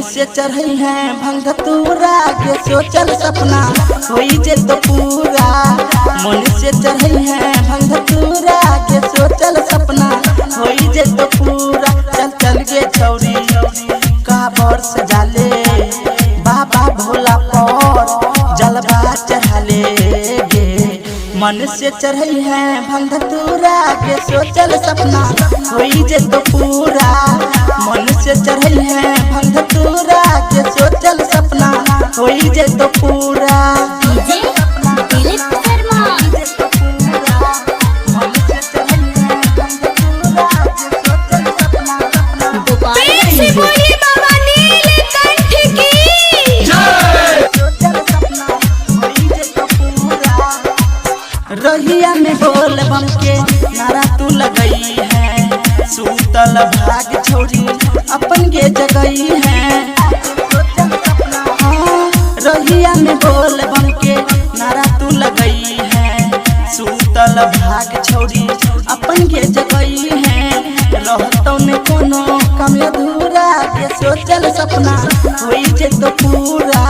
से चढ़ई है भंग धतूरा के सोचल सपना होई जे तो पूरा। मन से चढ़ई है भंग धतूरा के सोचल सपना होई जे तो पूरा। चल चल गे छौरी का बरस जाले बाबा भोला पर जलवा चढ़ाले गे। मन से चढ़ई है भंग धतूरा के सोचल सपना होई जे तो पूरा। मन से चढ़ई है भंग धतूरा के सोचल सपना होई जे तो पूरा। रहिया में बोल बम के नारा तू लगई है सूतल भाग छोड़ी अपन के जगई है। रहिया में बोल बम के नारा तू लगई है सूतल भाग छोड़ी अपन के जगई है। रहतौ में कोनो कम अधूरा के सोचल सपना होई जे तो पूरा।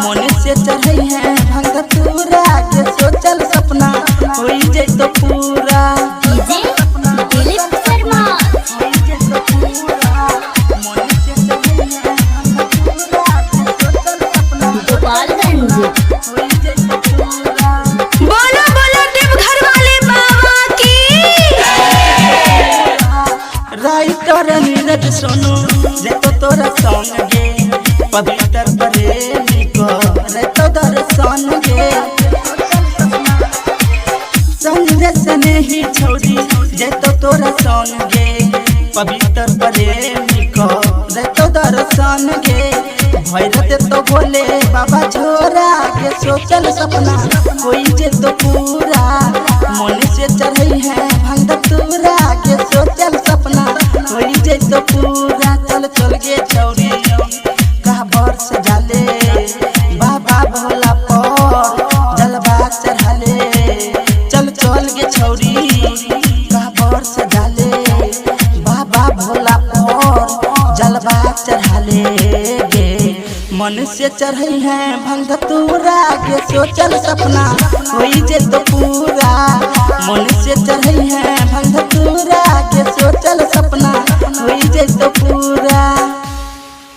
मन से चढ़ई है भंग धतूरा के सोचल सपना होई जे तो पूरा। बोलो बोलो देवघर वाले बाबा की। राइटर नीरज सोनू जे तो तोरा संग गे पवित्र प्रेमी को रे तो दर्शन गे। संजय सने ही छोड़ी जे तो तोरा संग गे पवित्र प्रेमी को रे तो दर्शन गे। भैरते तो बोले बाबा छोरा के सोचल सपना होई जे तो पूरा। मन से चढ़ई है भंग धतूरा के सोचल सपना होई जे तो पूरा। चल चल गे छौरी का बरस जाले बाबा भोला पर जलवा चढ़ाले। चल चल गे छौरी का बरस जाले बाबा भोला पर जलवा चढ़ाले गे। मन से चढ़ई है भंग धतूरा के सोचल सपना होई जे तो पूरा। मन से चढ़ई है भंग धतूरा के सोचल सपना होई जे तो पूरा।